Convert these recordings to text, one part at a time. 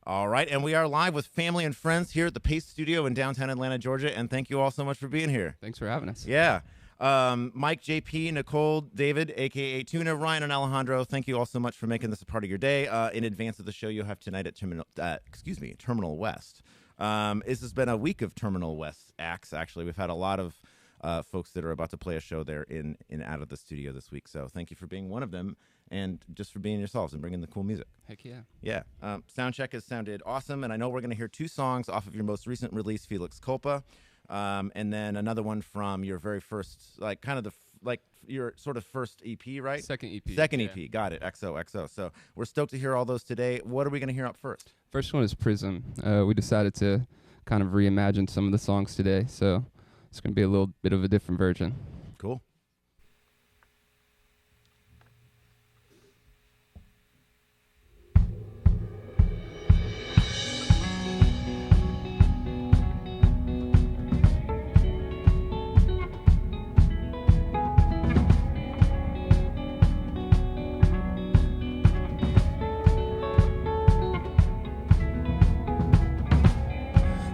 All right, and we are live with family and friends here at the Pace Studio in downtown Atlanta, Georgia, and thank you all so much for being here. Thanks for having us. Yeah. Mike, JP, Nicole, David, a.k.a. Tuna, Ryan, and Alejandro, thank you all so much for making this a part of your day. In advance of the show you'll have tonight at Terminal West. This has been a week of Terminal West acts, actually. We've had a lot of folks that are about to play a show there in and out of the studio this week, so thank you for being one of them and just for being yourselves and bringing the cool music. Heck yeah. Yeah. Soundcheck has sounded awesome, and I know we're going to hear 2 songs off of your most recent release, Felix Culpa, and then another one from your very first, your sort of first EP, right? Second EP. Second EP. Got it. XOXO. So we're stoked to hear all those today. What are we going to hear up first? First one is Prism. We decided to kind of reimagine some of the songs today, so it's going to be a little bit of a different version. Cool.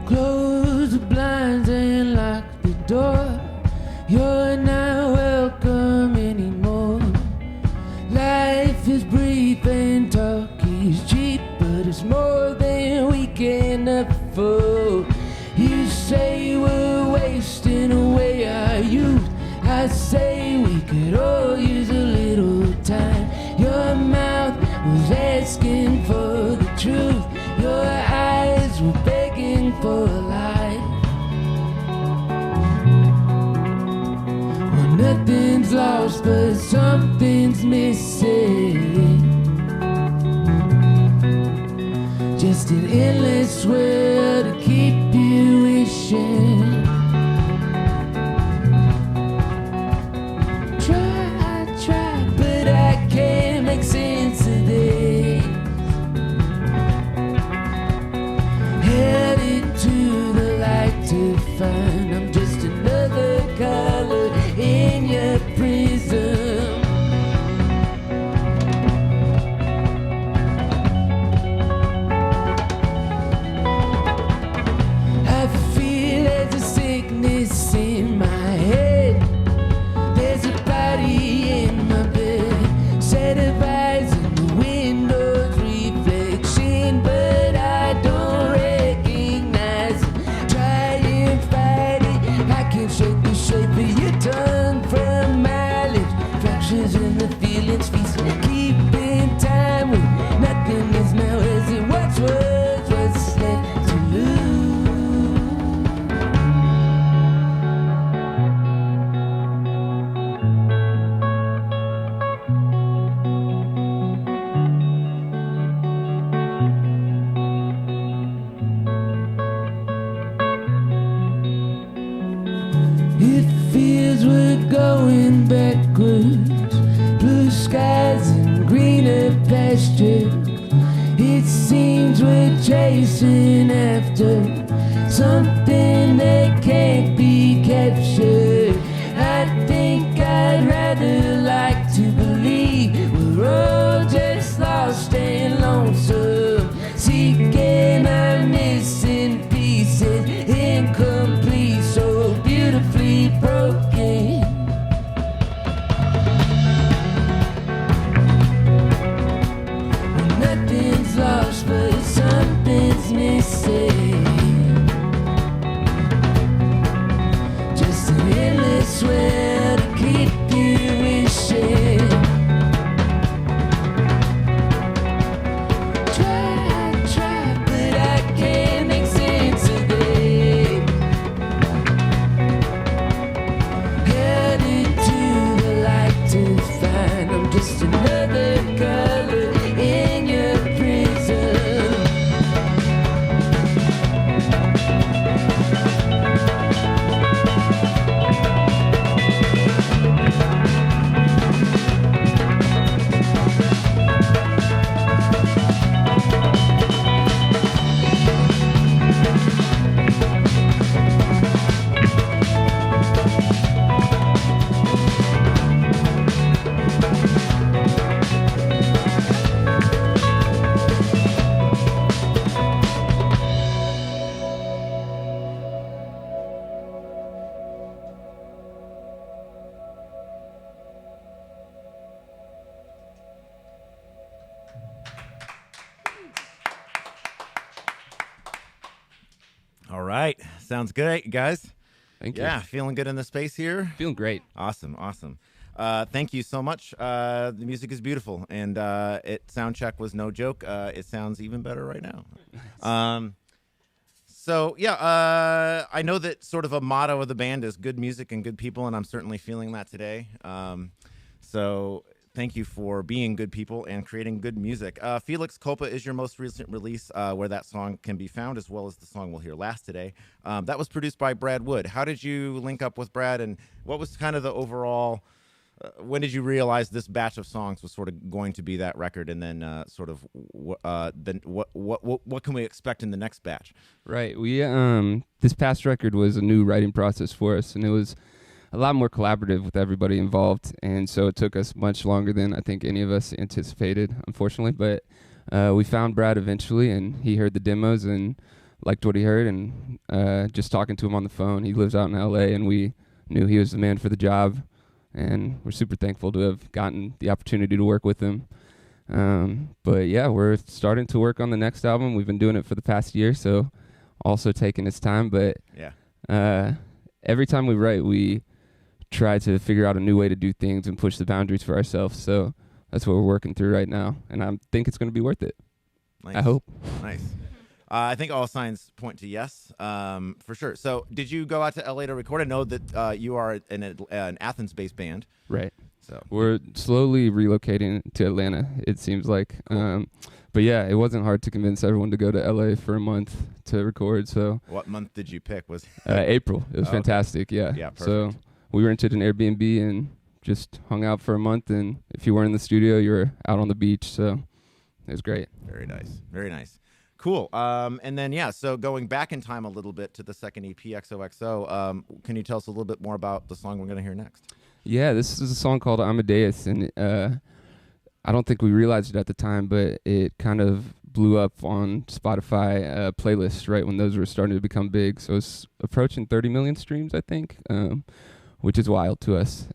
Close the blinds and lock the door. You're not welcome anymore. Life is brief and talk is cheap, but it's more than we can afford. You say we're wasting away our youth. I say we could all use a little time. Your mouth was asking for the truth. Your eyes were begging for life. Well, nothing's lost, but something's missing. Just an endless world to keep you wishing. Try, but I can't make sense of this. Headed to the light to find I'm just another color in your prism. I feel there's a sickness in my head. There's a body in my bed, set of eyes in the window's reflection, but I don't recognize it. Try and fight it, I can't shake the shape of your tongue from my lips. Fractures in the feelings, feasting, keeping time with nothing is now as it once was. What's left to lose? It feels we're going backwards. Blue skies and greener pastures. It seems we're chasing after something that can't be captured. I think I'd rather like to believe we're all just lost and lonesome, seeking our missing pieces, incomplete, so beautifully broken. Nothing's lost, but something's missing. Just an endless well to keep you wishing. Try, but I can't make sense of it. Headed to the light to find I'm just another color in your prism. right. Sounds good, you guys. Thank you. Yeah, feeling good in the space here. Feeling great. Awesome. Thank you so much. The music is beautiful, and sound check was no joke. It sounds even better right now. I know that sort of a motto of the band is good music and good people, and I'm certainly feeling that today. So thank you for being good people and creating good music. Felix Culpa is your most recent release, where that song can be found, as well as the song we'll hear last today. That was produced by Brad Wood. How did you link up with Brad, and what was kind of the overall... when did you realize this batch of songs was sort of going to be that record, and then what can we expect in the next batch? Right. We this past record was a new writing process for us, and it was a lot more collaborative with everybody involved, and so it took us much longer than I think any of us anticipated, unfortunately. But we found Brad eventually, and he heard the demos and liked what he heard, and just talking to him on the phone, he lives out in LA, and we knew he was the man for the job. And we're super thankful to have gotten the opportunity to work with him. But yeah, we're starting to work on the next album. We've been doing it for the past year, so also taking its time. But every time we write, we try to figure out a new way to do things and push the boundaries for ourselves. So that's what we're working through right now, and I think it's going to be worth it. Nice. I hope. Nice. I think all signs point to yes, for sure. So did you go out to LA to record? I know that you are an Athens-based band. Right. So we're slowly relocating to Atlanta, it seems like. Cool. But yeah, it wasn't hard to convince everyone to go to LA for a month to record. So what month did you pick? Was April. It was fantastic. Yeah. Yeah, perfect. So we rented an Airbnb and just hung out for a month. And if you weren't in the studio, you were out on the beach. So it was great. Very nice. Very nice. Cool. And then, so going back in time a little bit to the second EP, XOXO, can you tell us a little bit more about the song we're going to hear next? Yeah, this is a song called Amadeus, and I don't think we realized it at the time, but it kind of blew up on Spotify playlists right when those were starting to become big. So it's approaching 30 million streams, I think, which is wild to us.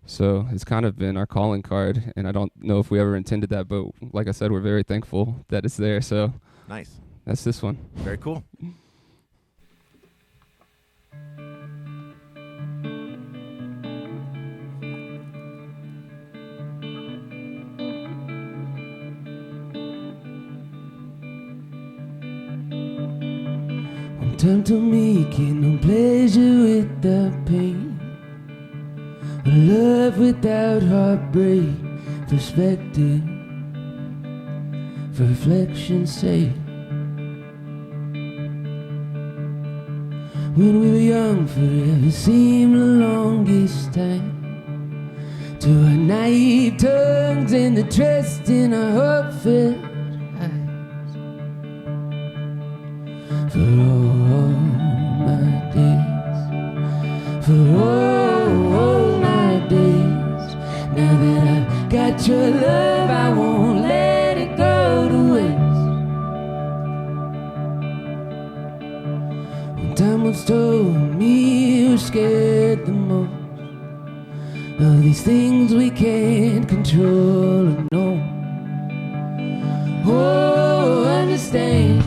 So it's kind of been our calling card, and I don't know if we ever intended that, but like I said, we're very thankful that it's there. So nice. That's this one. Very cool. One time to make it no pleasure without pain, a love without heartbreak, perspective for reflection's sake. When we were young, forever seemed the longest time, to our naive tongues and the trust in our hope-filled eyes. For all my days, for all my days, now that I've got your love, I won't let it go to waste. One time once told me we're scared the most of these things we can't control or know. Oh, understand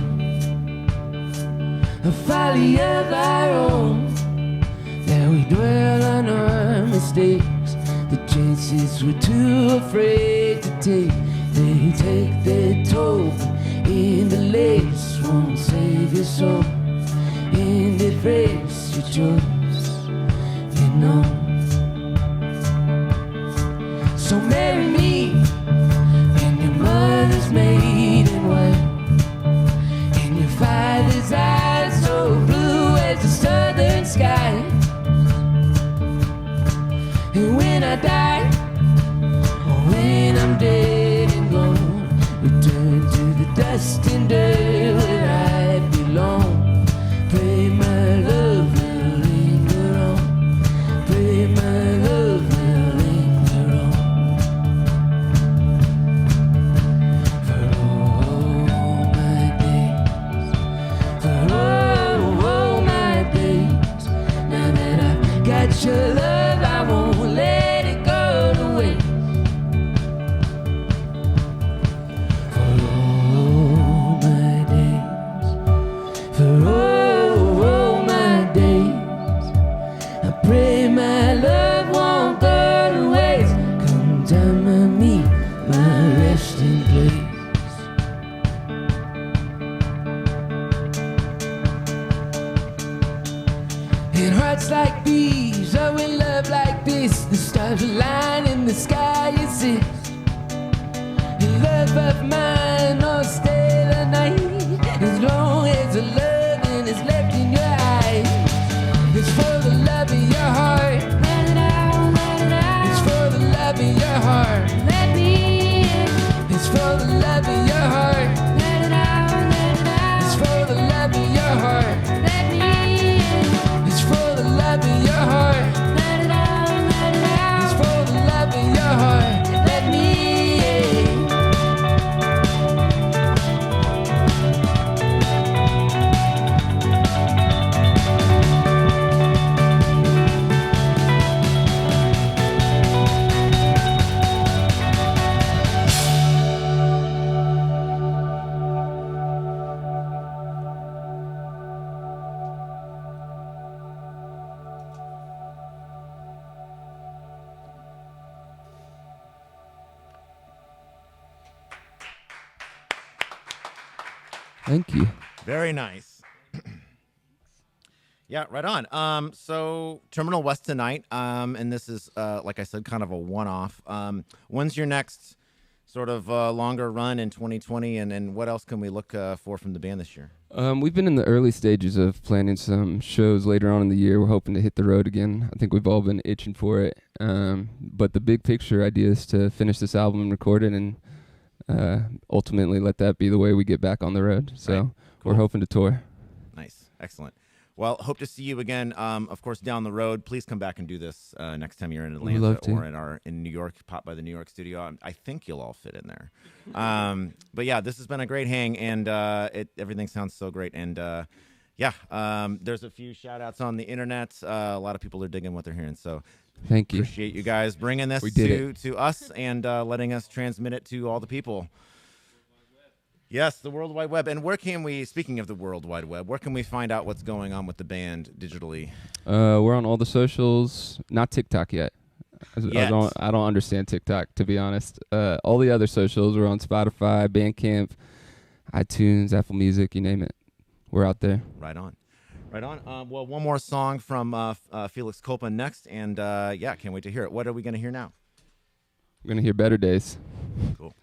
a folly of our own, that we dwell on our mistakes, the chances we're too afraid to take. They take their toll, and the lace won't save your soul, and erase your choice, you know. So marry me in your mother's maiden white, in your father's eyes so blue as the southern sky. And when I die, or when I'm dead and gone, return to the dust and dirt where I belong. Pray my love will linger on, pray my love will linger on. resting place. In hearts like these, oh, in love like this, the stars align in the sky exist. In love of mine, or stay the night, as long as the loving is left in your eyes. It's for the love in your heart. It's for the love in your heart. Let me in. It's for the love in your heart. Let it out, let it out. It's for the love in your heart. Let me in. It's for the love in your heart. Let it out, let it It's out. for the love in your heart. Let me in. Thank you. Very nice. Yeah, right on. So Terminal West tonight, and this is, like I said, kind of a one-off. When's your next sort of longer run in 2020, and what else can we look for from the band this year? We've been in the early stages of planning some shows later on in the year. We're hoping to hit the road again. I think we've all been itching for it. But the big picture idea is to finish this album and record it, and ultimately let that be the way we get back on the road. So Right. Cool. we're hoping to tour. Nice. Excellent. Well, hope to see you again, of course, down the road. Please come back and do this next time you're in We'd Atlanta love to. or in New York. Pop by the New York studio. I think you'll all fit in there. But yeah, this has been a great hang, and everything sounds so great. And there's a few shout outs on the internet. A lot of people are digging what they're hearing. So Thank you. appreciate you guys bringing this We did to us and letting us transmit it to all the people. Yes, the World Wide Web. And where can we, speaking of the World Wide Web, where can we find out what's going on with the band digitally? We're on all the socials. Not TikTok yet. Yet. I don't understand TikTok, to be honest. All the other socials, we're on Spotify, Bandcamp, iTunes, Apple Music, you name it. We're out there. Right on. Right on. Well, one more song from Felix Culpa next. And can't wait to hear it. What are we going to hear now? We're going to hear Better Days. Cool.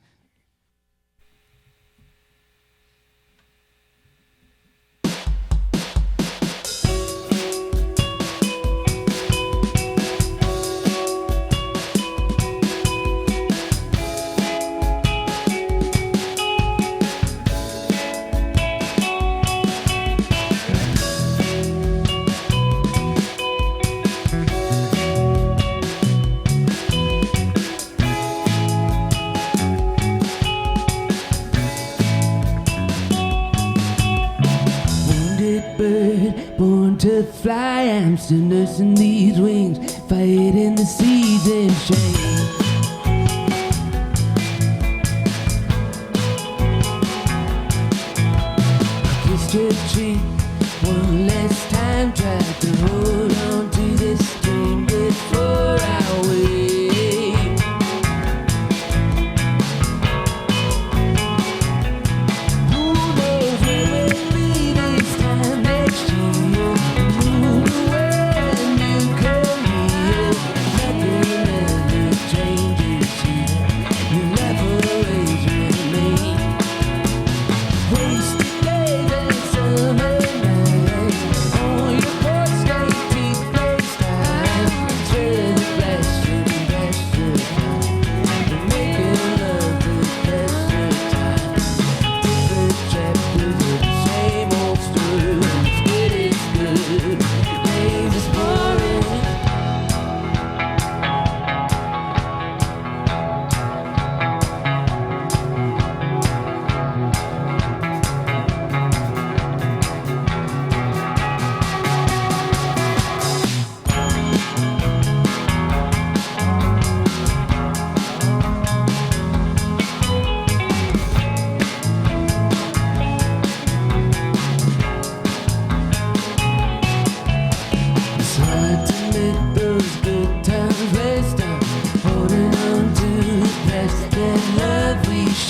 Bird born to fly, I'm still nursing these wings, fighting the season change. Kissed your cheek one last time, tried to hold on to this dream before I wake. Who knows where we'll be this time next year? Move away and you come here. Nothing ever changes here. Your life always remains. Wasted days and summer nights on your porch, stay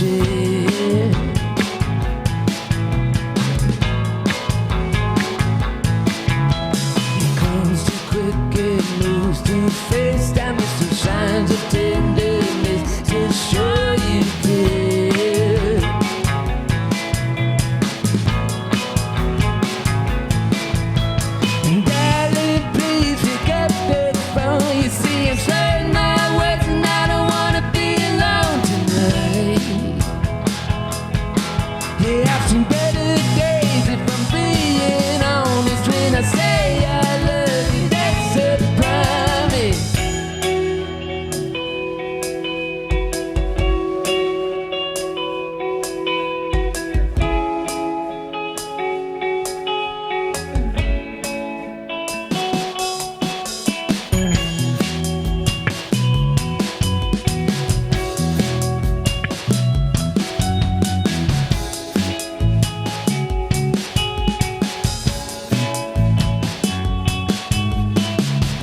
share. It comes too quick, it moves too fast. I miss the signs of tenderness to show you care. And darling, please pick up the phone. You see, I'm slurring my words and I don't wanna be alone tonight. Yeah, I've seen better days if I'm being honest. When I say I love you, that's a promise.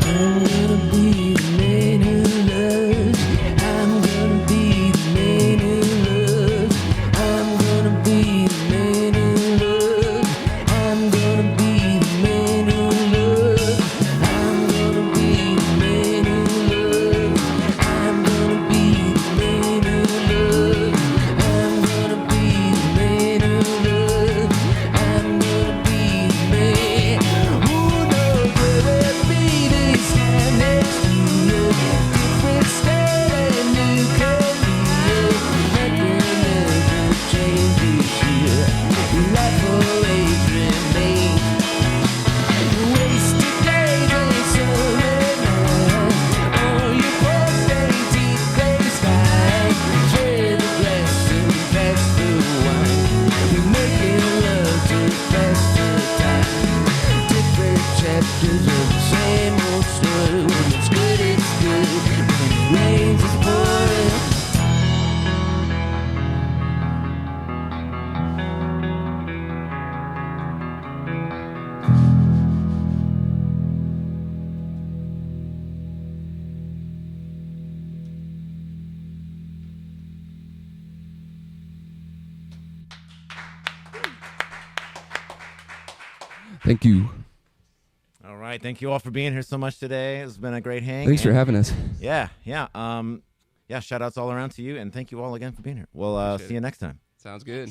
I'm gonna be the man who loves. I'm gonna be the man who loves. I'm gonna be the man who loves. I'm gonna be the man who loves. I'm gonna be the man who loves. I'm gonna be the man who loves. I'm gonna be the man who loves. I'm gonna be the man who knows where we'll be this time next year. Different state and new career. Nothing ever changes here. Life always remains. Wasted days and summer nights. On your birthday, deep days fine. Share the glass and pass the wine. We're making love to pass the time. Different chapters of the same old story. When it's good, it's good. When it rains, it's pouring. Thank you. All right. Thank you all for being here so much today. It's been a great hang. Thanks for and- having us. Yeah. Yeah. Yeah. Shout outs all around to you. And thank you all again for being here. We'll Appreciate see you next time. Sounds good.